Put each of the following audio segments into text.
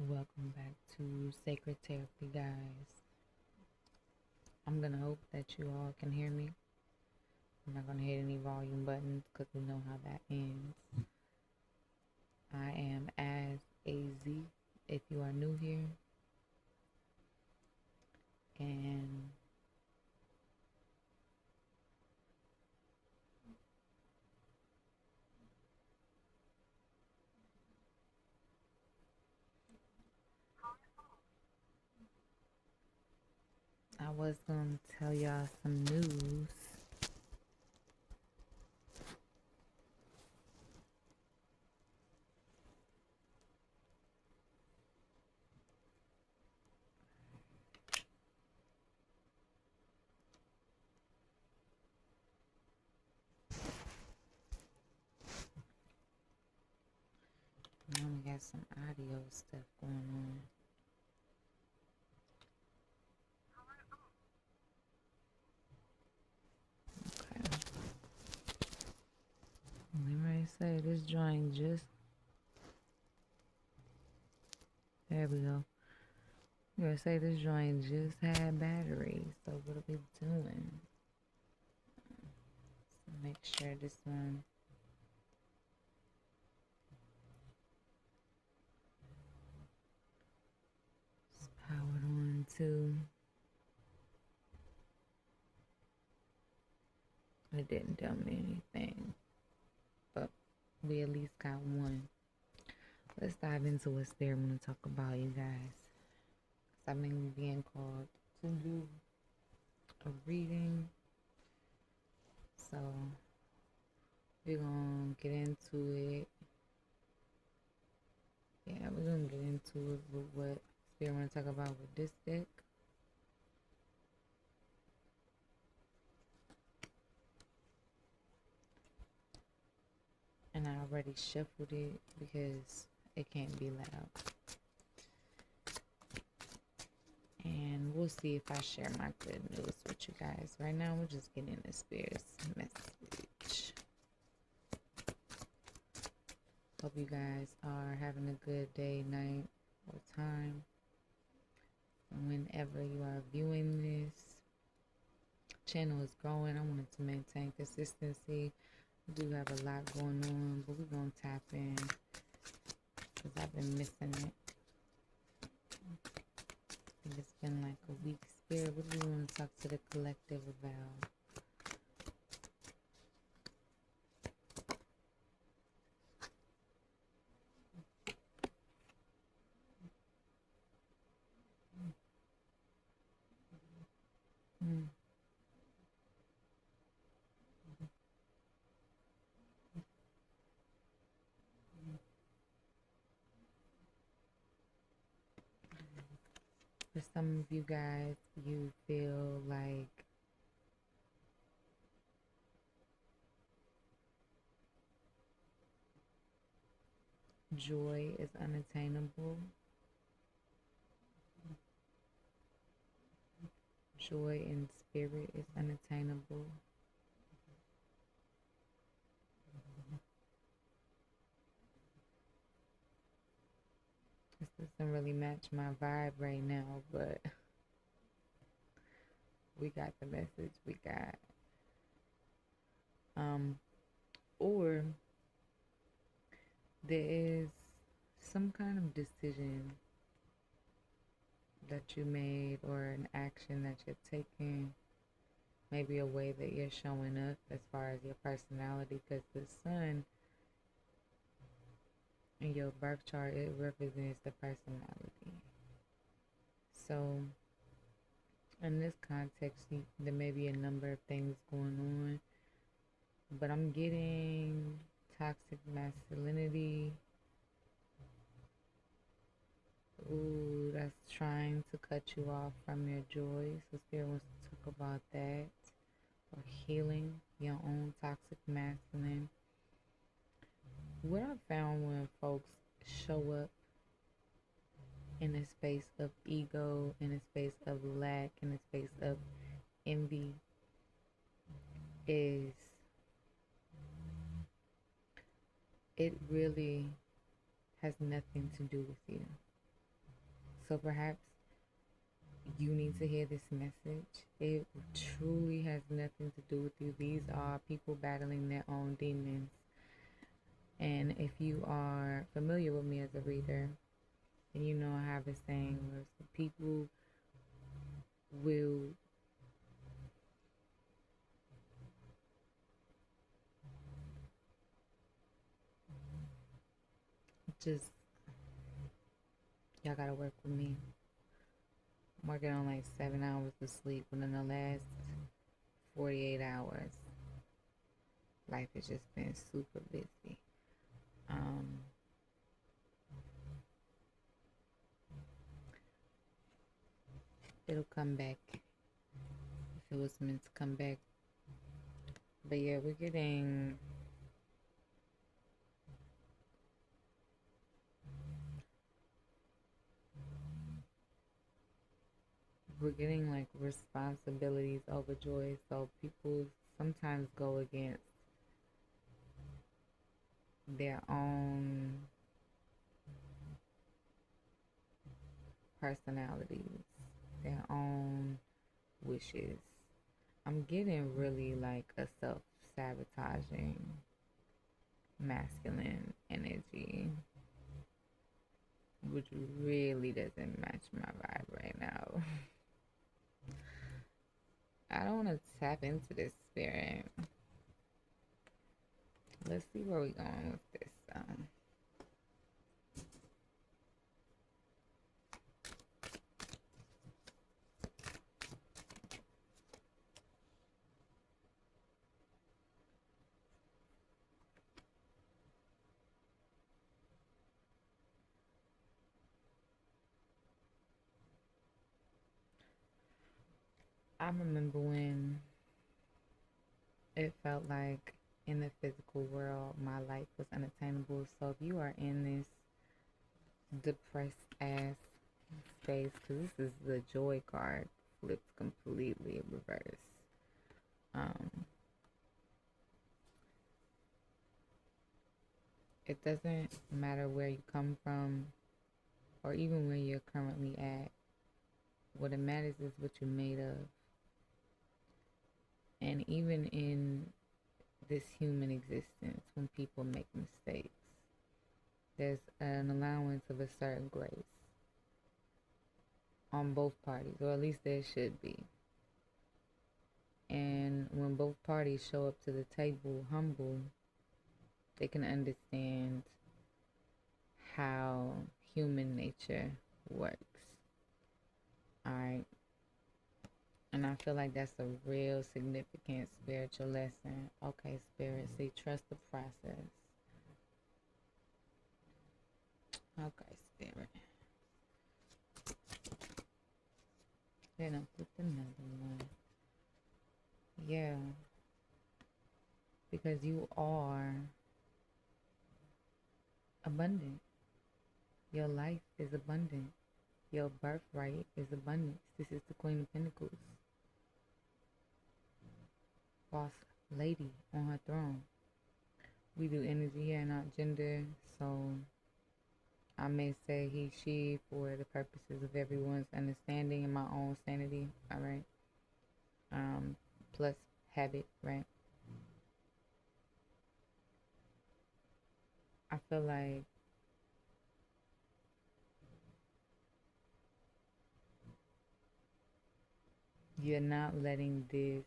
Welcome back to Sacred Therapy, guys. I'm gonna hope that you all can hear me. I'm not gonna hit any volume buttons because we know how that ends. I am as AZ if you are new here, and I was gonna tell y'all some news. Now we got some audio stuff going on. Okay. Let me say this joint just. There we go. I'm gonna say this joint just had batteries, so what are we doing? So make sure this one is powered on too. It didn't tell me anything, but we at least got one. Let's dive into what Spirit want to talk about, you guys. I've been being called to do a reading, so we're gonna get into it. Yeah, we're gonna get into it with what Spirit want to talk about with this deck. And I already shuffled it because it can't be loud. And we'll see if I share my good news with you guys. Right now, we're just getting the Spirit's message. Hope you guys are having a good day, night, or time. And whenever you are viewing this, channel is growing. I wanted to maintain consistency. We do have a lot going on, but we're going to tap in because I've been missing it. I think it's been like a week. Spirit, what do we want to talk to the collective about? For some of you guys, you feel like joy is unattainable. Joy in spirit is unattainable. This doesn't really match my vibe right now, but we got the message we got. Or there is some kind of decision that you made or an action that you're taking, maybe a way that you're showing up as far as your personality, because the sun in your birth chart, it represents the personality. So in this context, there may be a number of things going on, but I'm getting toxic masculinity. Ooh, that's trying to cut you off from your joy. So Spirit wants to talk about that, or healing your own toxic masculine. What I found when folks show up in a space of ego, in a space of lack, in a space of envy, is it really has nothing to do with you. So perhaps you need to hear this message. It truly has nothing to do with you. These are people battling their own demons. And if you are familiar with me as a reader, then you know I have a saying where people will just, y'all gotta work with me. I'm working on like 7 hours of sleep within the last 48 hours. Life has just been super busy. It'll come back if it was meant to come back. But yeah, we're getting like responsibilities over joy. So people sometimes go against their own personalities, their own wishes. I'm getting really like a self-sabotaging masculine energy, which really doesn't match my vibe right now. I don't want to tap into this spirit. Let's see where we're going with this. I remember when it felt like in the physical world my life was unattainable. So if you are in this depressed ass space, because this is the joy card flipped completely reverse. It doesn't matter where you come from or even where you're currently at. What it matters is what you're made of. And even in this human existence, when people make mistakes, there's an allowance of a certain grace on both parties, or at least there should be. And when both parties show up to the table humble, they can understand how human nature works. Alright? And I feel like that's a real significant spiritual lesson. Okay, Spirit, see, trust the process. Okay, Spirit. Then I put another one. Yeah. Because you are abundant. Your life is abundant. Your birthright is abundance. This is the Queen of Pentacles. Boss lady on her throne. We do energy here, not gender. So I may say he, she for the purposes of everyone's understanding and my own sanity. All right. Plus habit, right? I feel like you're not letting this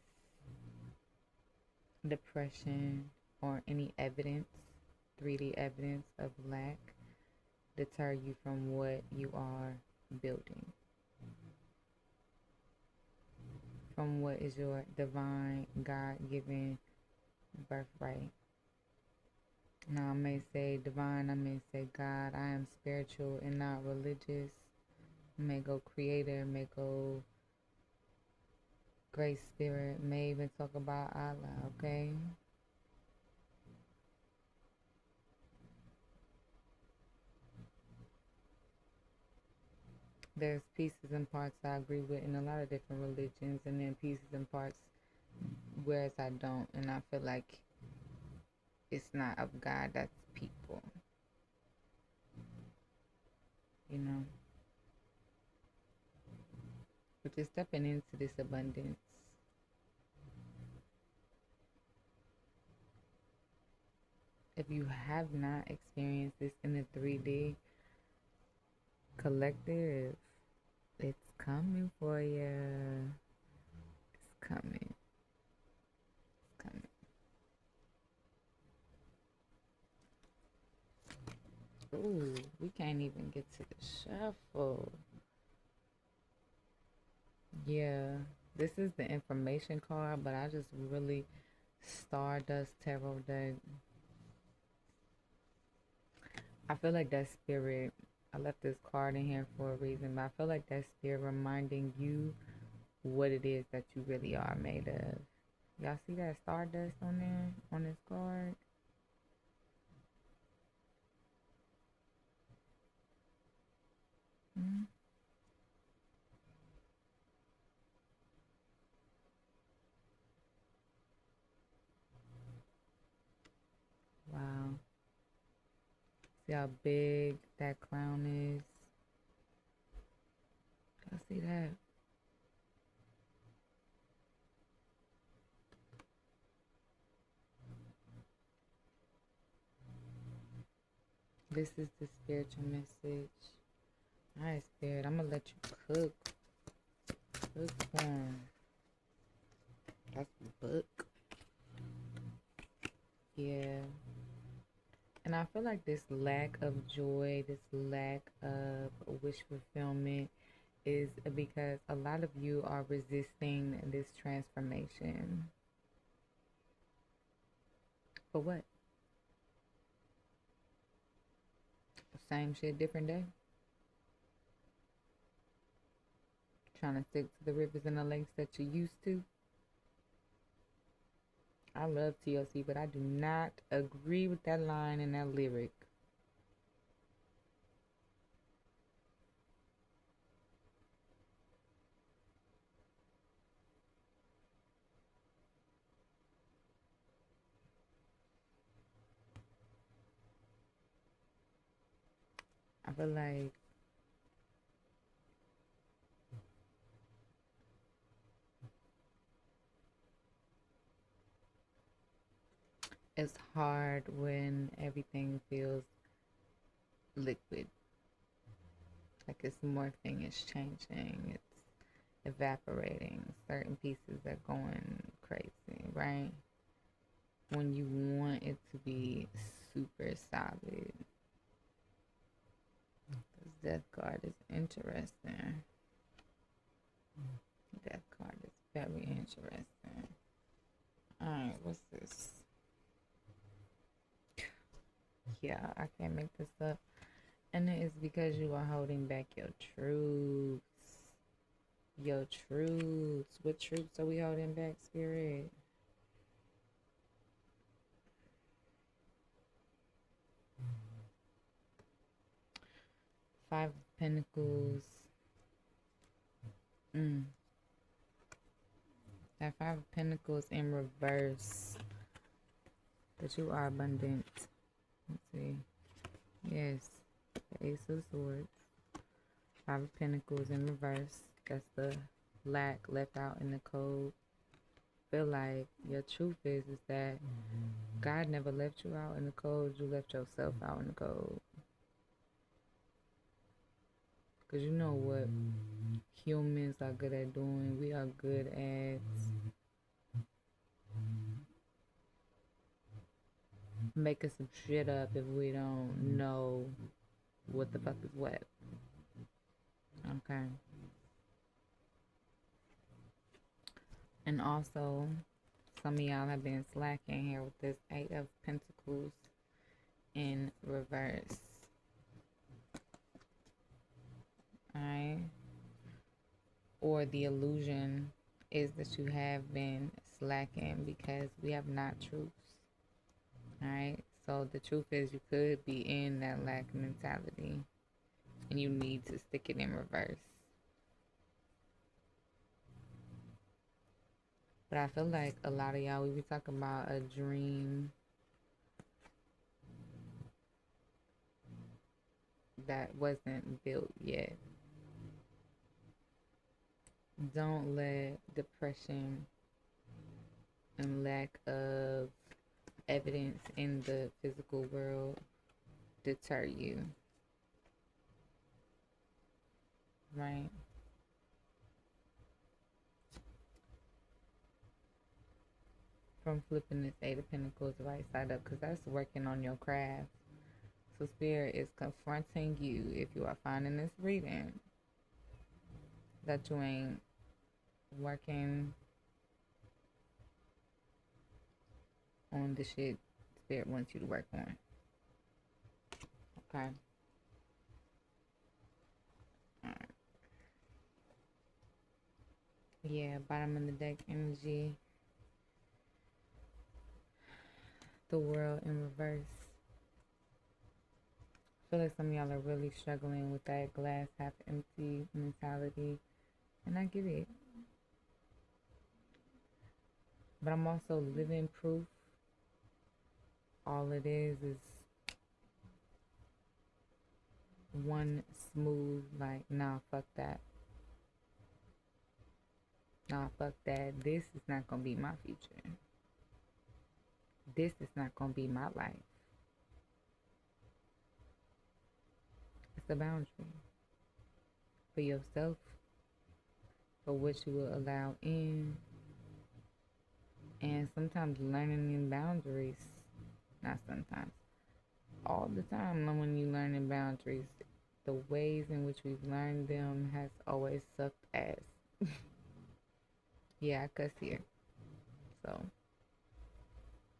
depression or any evidence, 3D evidence of lack, deter you from what you are building, from what is your divine, God-given birthright. Now, I may say divine, I may say God. I am spiritual and not religious. I may go creator, may go great spirit, may even talk about Allah, okay? There's pieces and parts I agree with in a lot of different religions, and then pieces and parts whereas I don't, and I feel like it's not of God, that's people, you know? Just stepping into this abundance. If you have not experienced this in the 3D collective, it's coming for you. It's coming. It's coming. Ooh, we can't even get to the shuffle. Yeah, this is the information card, but I just really Stardust Tarot deck. I feel like that spirit, I left this card in here for a reason, but I feel like that spirit reminding you what it is that you really are made of. Y'all see that Stardust on there, on this card? Mm-hmm. Wow. See how big that clown is? Y'all see that? This is the spiritual message. Alright, Spirit, I'm gonna let you cook. Cook one. That's the book. Yeah. And I feel like this lack of joy, this lack of wish fulfillment is because a lot of you are resisting this transformation. For what? Same shit, different day? Trying to stick to the rivers and the lakes that you used to? I love TLC, but I do not agree with that line and that lyric. I feel like it's hard when everything feels liquid. Like it's morphing, it's changing, it's evaporating. Certain pieces are going crazy, right? When you want it to be super solid. This death card is interesting. Death card is very interesting. Alright, what's this? Yeah, I can't make this up. And it is because you are holding back your truths. Your truths. What truths are we holding back, Spirit? Five of Pentacles. That Five of Pentacles in reverse. That you are abundant. Let's see. Yes. The Ace of Swords. Five of Pentacles in reverse. That's the lack left out in the code. Feel like your truth is that God never left you out in the code. You left yourself out in the code. Because you know what humans are good at doing? We are good at making some shit up if we don't know what the fuck is what. Okay. And also, some of y'all have been slacking here with this Eight of Pentacles in reverse. Alright? Or the illusion is that you have been slacking because we have not truths. Alright? So the truth is you could be in that lack mentality and you need to stick it in reverse. But I feel like a lot of y'all, we be talking about a dream that wasn't built yet. Don't let depression and lack of evidence in the physical world deter you, right? From flipping this Eight of Pentacles right side up, because that's working on your craft. So Spirit is confronting you, if you are finding this reading, that you ain't working on the shit Spirit wants you to work on. Okay? Alright. Yeah, bottom of the deck energy. The world in reverse. I feel like some of y'all are really struggling with that glass half empty mentality. And I get it. But I'm also living proof. All it is one smooth, like, nah, fuck that. Nah, fuck that. This is not gonna be my future. This is not gonna be my life. It's a boundary for yourself, for what you will allow in, and sometimes learning in boundaries. Not sometimes, all the time. When you learn in boundaries, the ways in which we've learned them has always sucked ass. Yeah, I cuss here. So,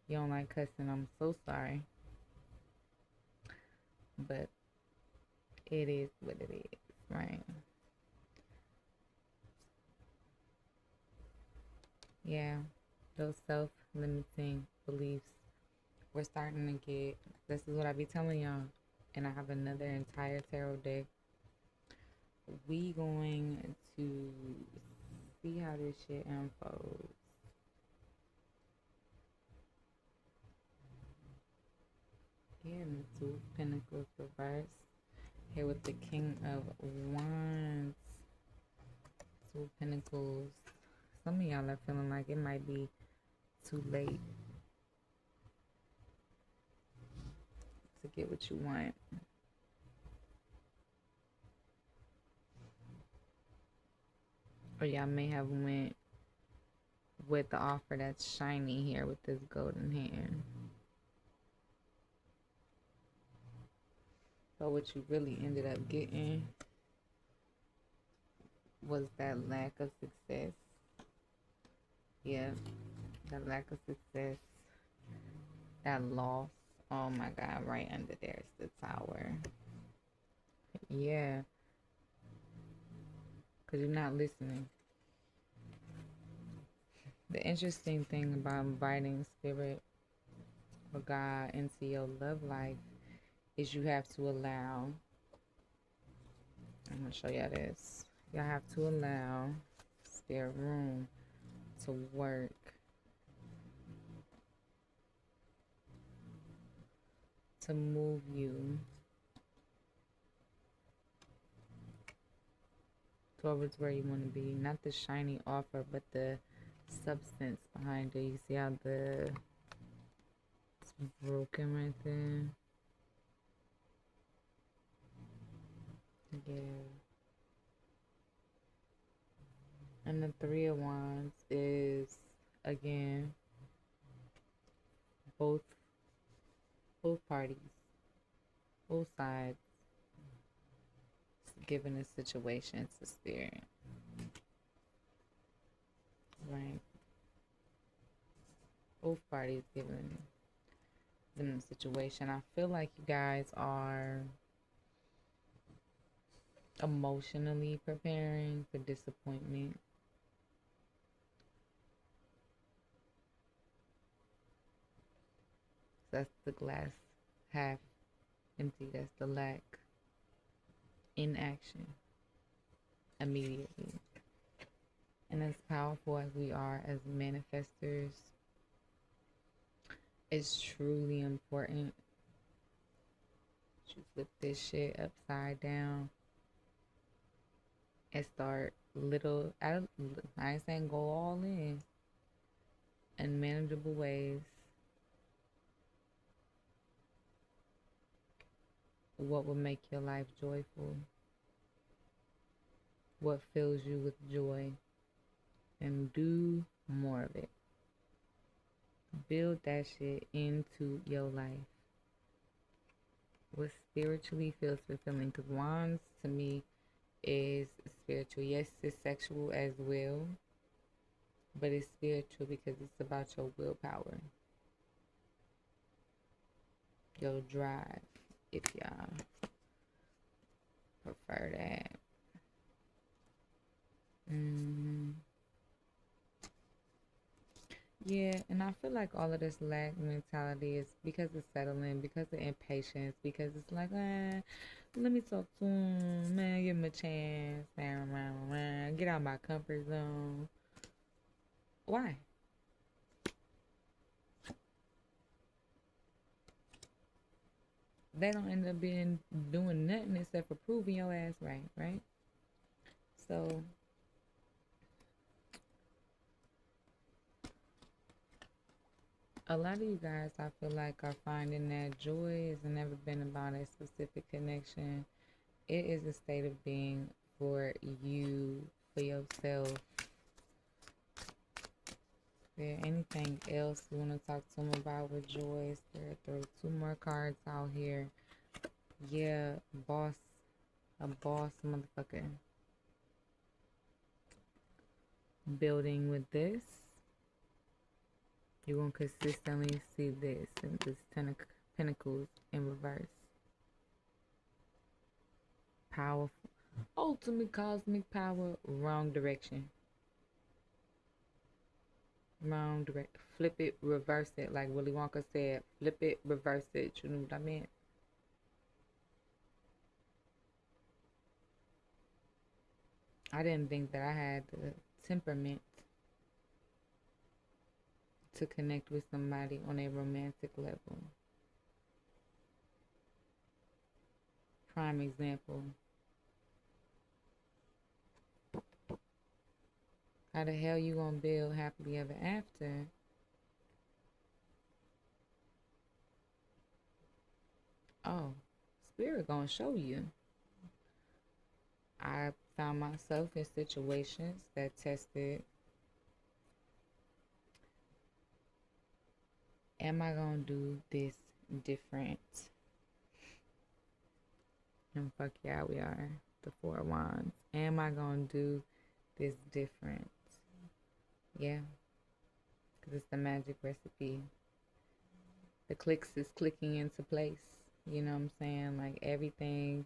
you don't like cussing, I'm so sorry. But it is what it is, right? Yeah, those self-limiting beliefs, we're starting to get, this is what I be telling y'all, and I have another entire tarot deck. We going to see how this shit unfolds. Yeah, and the Two of Pentacles reverse. Here with the King of Wands. Two of Pentacles. Some of y'all are feeling like it might be too late to get what you want. Or y'all may have went with the offer that's shiny here with this golden hand. But what you really ended up getting was that lack of success. Yeah, that lack of success. That loss. Oh my God, right under there is the Tower. Yeah. Because you're not listening. The interesting thing about inviting Spirit or God into your love life is you have to allow, I'm going to show y'all this. You have to allow Spirit room to work. To move you towards where you want to be. Not the shiny offer, but the substance behind it. You see how it's broken right there? Yeah. And the Three of Wands is, again, both parties, both sides, giving a situation to Spirit. Right? Both parties giving them the situation. I feel like you guys are emotionally preparing for disappointment. That's the glass half empty. That's the lack. Inaction immediately. And as powerful as we are as manifestors, it's truly important to flip this shit upside down and start I ain't saying go all in manageable ways. What will make your life joyful? What fills you with joy? And do more of it. Build that shit into your life. What spiritually feels fulfilling? Because wands to me is spiritual. Yes, it's sexual as well, but it's spiritual because it's about your willpower, your drive, if y'all prefer that. Mm. Yeah, and I feel like all of this lack mentality is because of settling, because of impatience, because it's like, let me talk to him, man, give him a chance, man, get out of my comfort zone. Why? They don't end up doing nothing except for proving your ass right? So a lot of you guys, I feel like, are finding that joy has never been about a specific connection. It is a state of being for you, for yourself. Is there anything else you want to talk to them about with joy? Spirit, throw 2 more cards out here. Yeah, a boss motherfucker. Building with this. You're going to consistently see this and this 10 of pentacles in reverse. Powerful. Ultimate cosmic power. Wrong direction. Wrong direction. Flip it, reverse it. Like Willy Wonka said, flip it, reverse it. You know what I mean? I didn't think that I had the temperament to connect with somebody on a romantic level. Prime example. How the hell you gonna build happily ever after? Oh, spirit gonna show you. I found myself in situations that tested, am I gonna do this different? And fuck yeah, we are. The 4 of Wands. Am I gonna do this different? Yeah, because it's the magic recipe. The clicks is clicking into place. You know what I'm saying? Like everything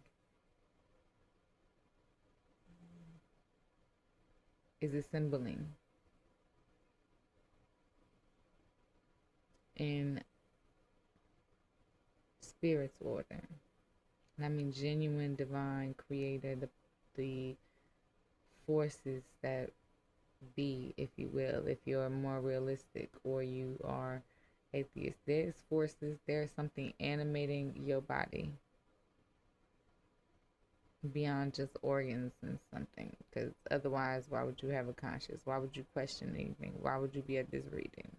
is assembling in spirit's order. And I mean genuine, divine, creator, the forces that be, if you will, if you're more realistic or you are atheist. There's forces, there's something animating your body beyond just organs and something, because otherwise why would you have a conscience? Why would you question anything? Why would you be at this reading?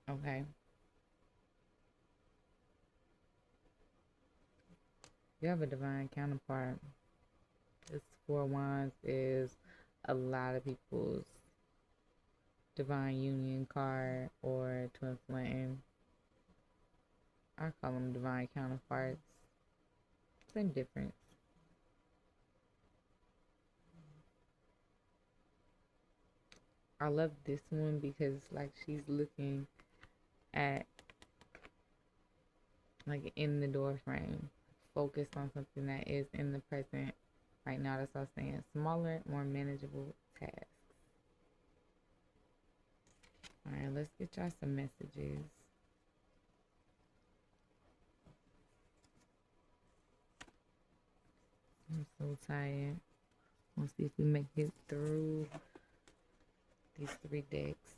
Okay, you have a divine counterpart. This 4 of Wands is a lot of people's divine union card or twin flame. I call them divine counterparts. Same difference. I love this one because like she's looking at like in the door frame, focused on something that is in the present right now. That's what I was saying. Smaller, more manageable tasks. All right, let's get y'all some messages. I'm so tired. We'll see if we make it through these 3 decks.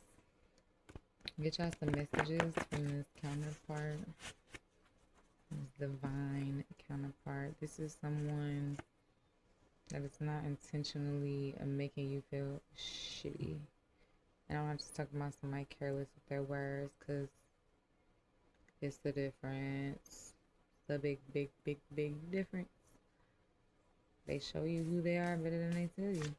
Get y'all some messages from this counterpart. Divine counterpart. This is someone that is not intentionally making you feel shitty. And I'm not just talking about somebody careless with their words, because it's the difference. The big, big, big, big difference. They show you who they are better than they tell you.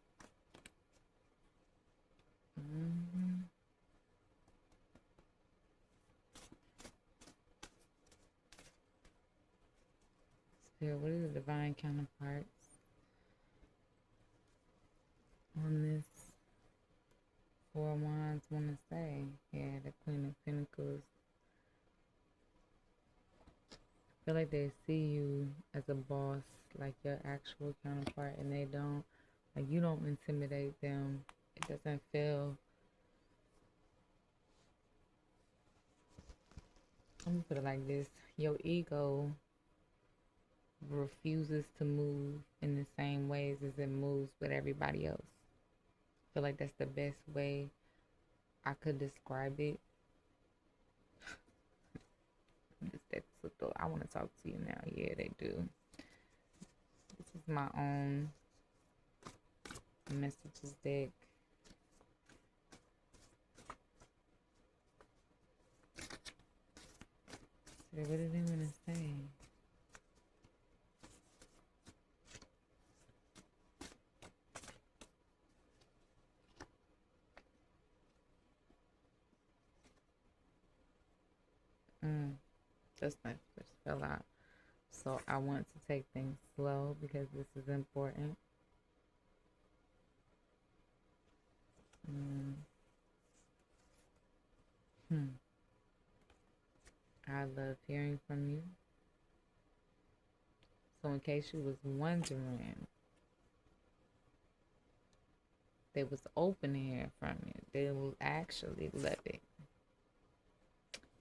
So what are the divine counterparts on this Four of Wands want to say? Yeah, the Queen of Pentacles. I feel like they see you as a boss, like your actual counterpart, and they don't. Like, you don't intimidate them. It doesn't feel. I'm gonna put it like this: your ego refuses to move in the same ways as it moves with everybody else. I feel like that's the best way I could describe it. I want to talk to you now. Yeah, they do. This is my own messages deck. So what do they want to say? Just fell out. So I want to take things slow because this is important. I love hearing from you. So in case you was wondering, they was open to hear from you. They will actually love it.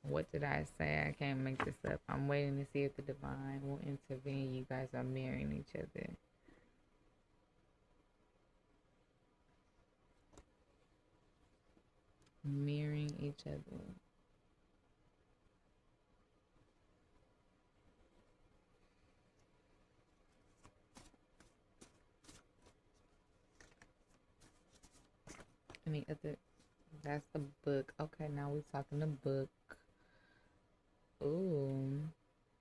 What did I say? I can't make this up. I'm waiting to see if the divine will intervene. You guys are mirroring each other. Mirroring each other. Any other? That's the book. Okay, now we're talking the book. Ooh,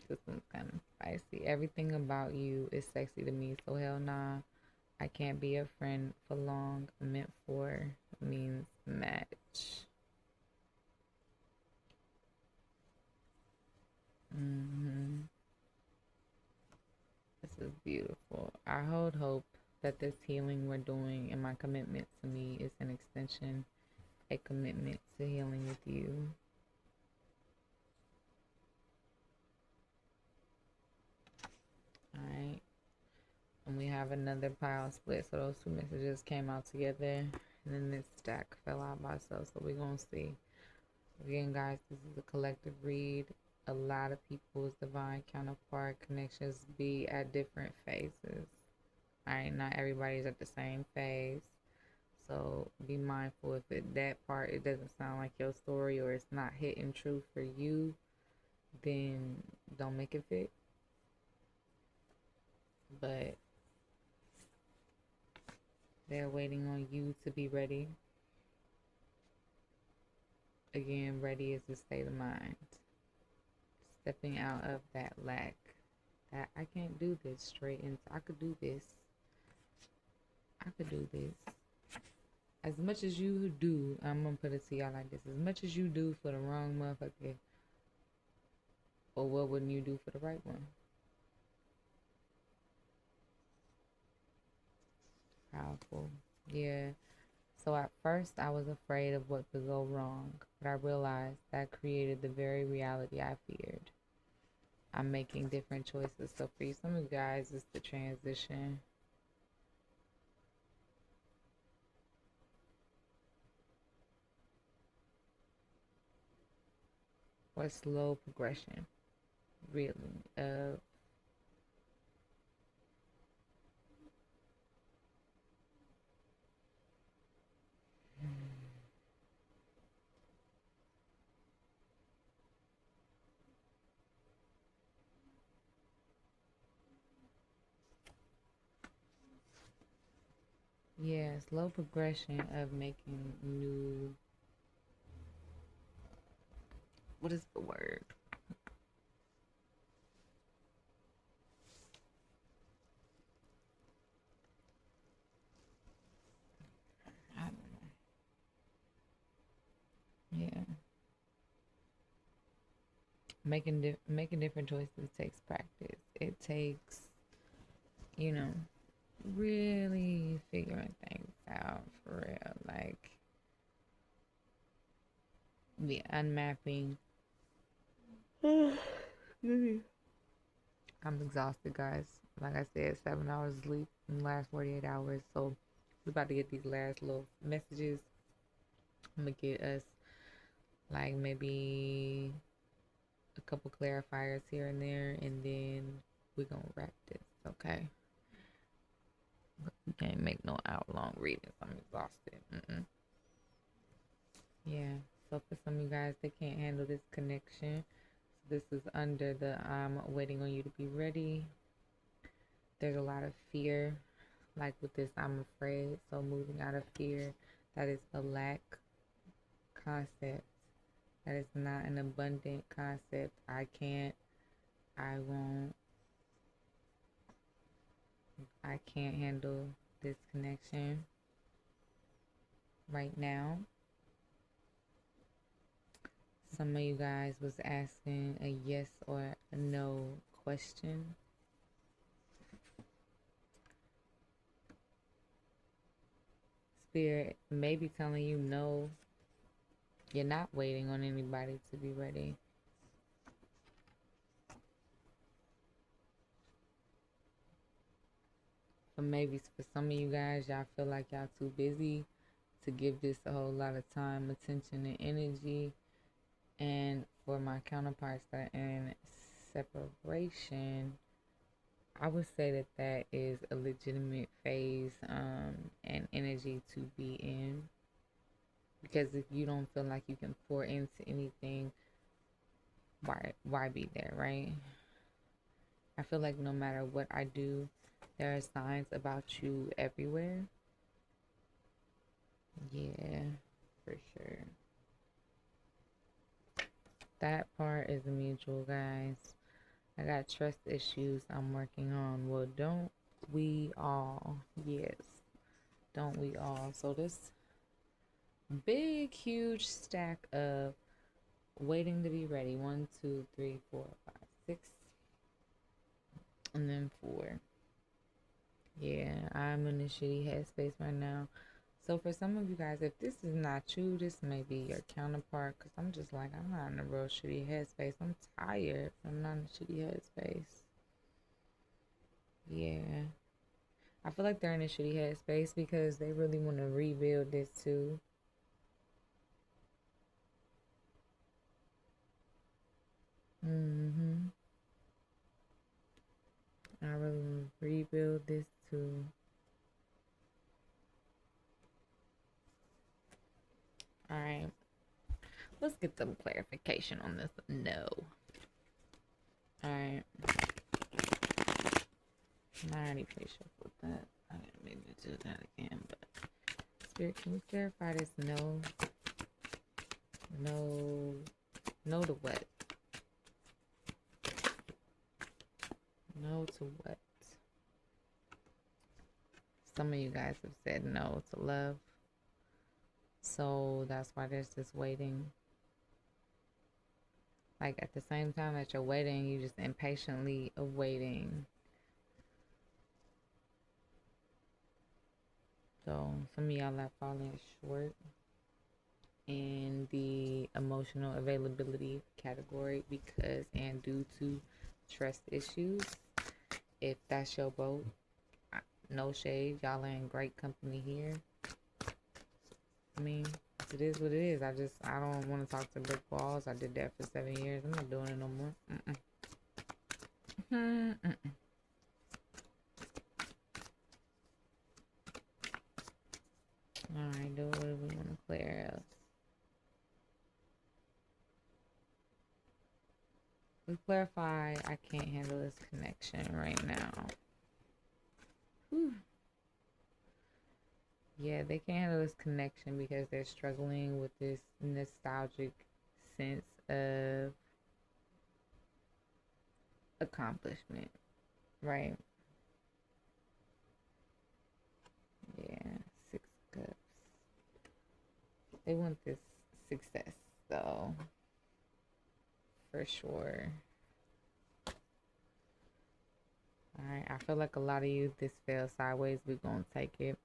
this one's kind of spicy. Everything about you is sexy to me, so hell nah. I can't be a friend for long. Meant for means match. This is beautiful. I hold hope that this healing we're doing and my commitment to me is an extension, a commitment to healing with you. Alright. And we have another pile split. So those two messages came out together. And then this stack fell out by itself. So we're going to see. Again, guys, this is a collective read. A lot of people's divine counterpart connections be at different phases. Alright, not everybody's at the same phase. So be mindful if that part, it doesn't sound like your story or it's not hitting true for you, then don't make it fit. But they're waiting on you to be ready. Again, ready is a state of mind. Stepping out of that lack. That I can't do this straight into, I could do this. I could do this. As much as you do, I'm gonna put it to y'all like this. As much as you do for the wrong motherfucker, or what wouldn't you do for the right one? Powerful. Yeah. So at first I was afraid of what could go wrong, but I realized that created the very reality I feared. I'm making different choices. So for you, some of you guys, it's the transition. Or slow progression, really, of Yeah, slow progression of making new, what is the word? I don't know. Yeah. Making different choices takes practice. It takes, you know, really figuring things out for real. Like the unmapping. I'm exhausted, guys. Like I said, 7 hours sleep in the last 48 hours. So we're about to get these last little messages. I'm gonna get us like maybe a couple clarifiers here and there, and then we're gonna wrap this. Okay. We can't make no out long readings. I'm exhausted. Yeah. So for some of you guys that can't handle this connection, so this is under the I'm waiting on you to be ready. There's a lot of fear, like with this I'm afraid. So moving out of fear, that is a lack concept. That is not an abundant concept. I can't, I won't, I can't handle this connection right now. Some of you guys was asking a yes or a no question. Spirit may be telling you no, you're not waiting on anybody to be ready. But maybe for some of you guys, y'all feel like y'all too busy to give this a whole lot of time, attention, and energy. And for my counterparts that are in separation, I would say that that is a legitimate phase and energy to be in. Because if you don't feel like you can pour into anything, why be there, right? I feel like no matter what I do, there are signs about you everywhere. Yeah, for sure. That part is mutual, guys. I got trust issues I'm working on. Well, don't we all? Yes, don't we all? So this big, huge stack of waiting to be ready. 1, 2, 3, 4, 5, 6, and then 4. Yeah, I'm in a shitty headspace right now. So for some of you guys, if this is not you, this may be your counterpart. Because I'm just like, I'm not in a real shitty headspace. I'm tired. I'm not in a shitty headspace. Yeah. I feel like they're in a shitty headspace because they really want to rebuild this too. I really want to rebuild this too. All right. Let's get some clarification on this. No. All right. I already patient with that. I didn't mean to do that again, but Spirit, can you clarify this? No. No. No to what? No to what? Some of you guys have said no to love. So that's why there's this waiting. Like at the same time that you're waiting, you just impatiently awaiting. So some of y'all are falling short in the emotional availability category because and due to trust issues. If that's your boat, no shade, y'all are in great company here. I mean, it is what it is. I don't want to talk to brick walls. I did that for 7 years. I'm not doing it no more. Alright, do what do we want to clear else? We clarify I can't handle this connection right now. Whew. Yeah, they can't handle this connection because they're struggling with this nostalgic sense of accomplishment, right? Yeah, Six Cups. They want this success, though, for sure. All right, I feel like a lot of you, this fell sideways. We're going to take it.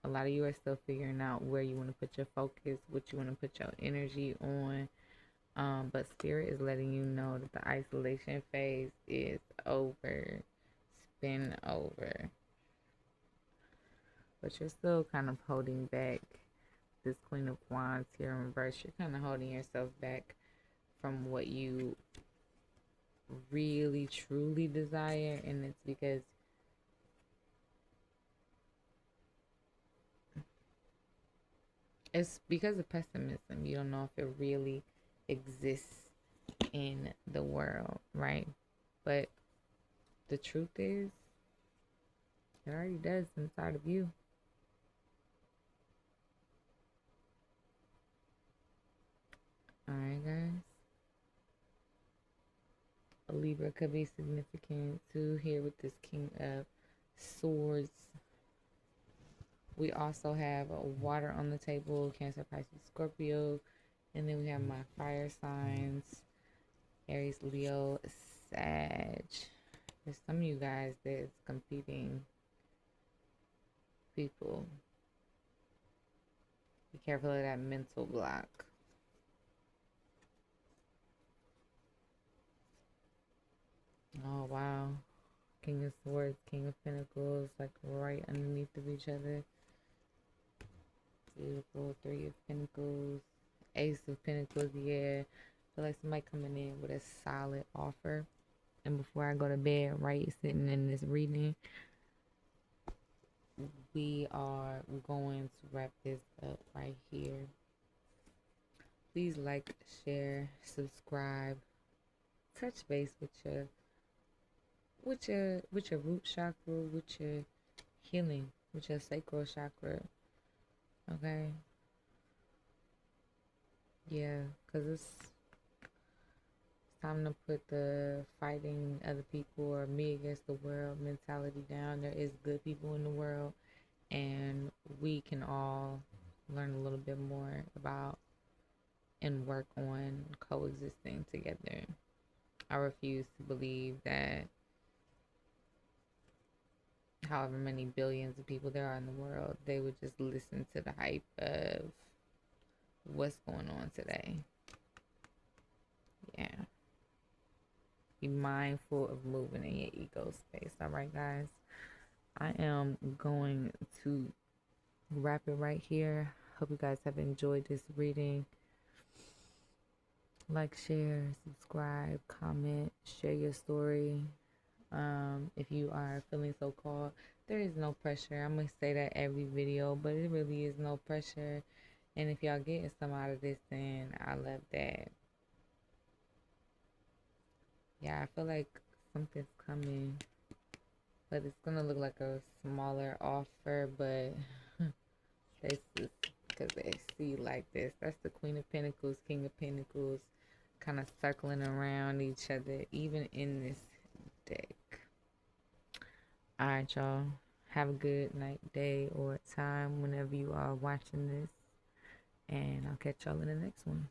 A lot of you are still figuring out where you want to put your focus, what you want to put your energy on. But Spirit is letting you know that the isolation phase is over. It's been over. But you're still kind of holding back this Queen of Wands here in reverse. You're kind of holding yourself back from what you really truly desire, and it's because of pessimism. You don't know if it really exists in the world, right? But the truth is, it already does inside of you. All right, guys. A Libra could be significant too here with this King of Swords. We also have water on the table, Cancer, Pisces, Scorpio. And then we have my fire signs, Aries, Leo, Sag. There's some of you guys that's competing people. Be careful of that mental block. Oh, wow. King of Swords, King of Pentacles, like right underneath of each other. Beautiful. Three of Pentacles, Ace of Pentacles. Yeah, I feel like somebody coming in with a solid offer. And before I go to bed, right, sitting in this reading, we are going to wrap this up right here. Please like, share, subscribe, touch base with your root chakra, with your healing, with your sacral chakra. Okay, yeah, because it's time to put the fighting other people or me against the world mentality down. There is good people in the world, and we can all learn a little bit more about and work on coexisting together. I refuse to believe that however many billions of people there are in the world, they would just listen to the hype of what's going on today. Yeah. Be mindful of moving in your ego space. All right, guys. I am going to wrap it right here. Hope you guys have enjoyed this reading. Like, share, subscribe, comment, share your story. If you are feeling so called, there is no pressure. I'm gonna say that every video, but it really is no pressure. And if y'all getting some out of this, then I love that. Yeah, I feel like something's coming, but it's gonna look like a smaller offer, but it's just because they see like this. That's the Queen of Pentacles, King of Pentacles, kind of circling around each other, even in this deck. All right, y'all. Have a good night, day, or time whenever you are watching this. And I'll catch y'all in the next one.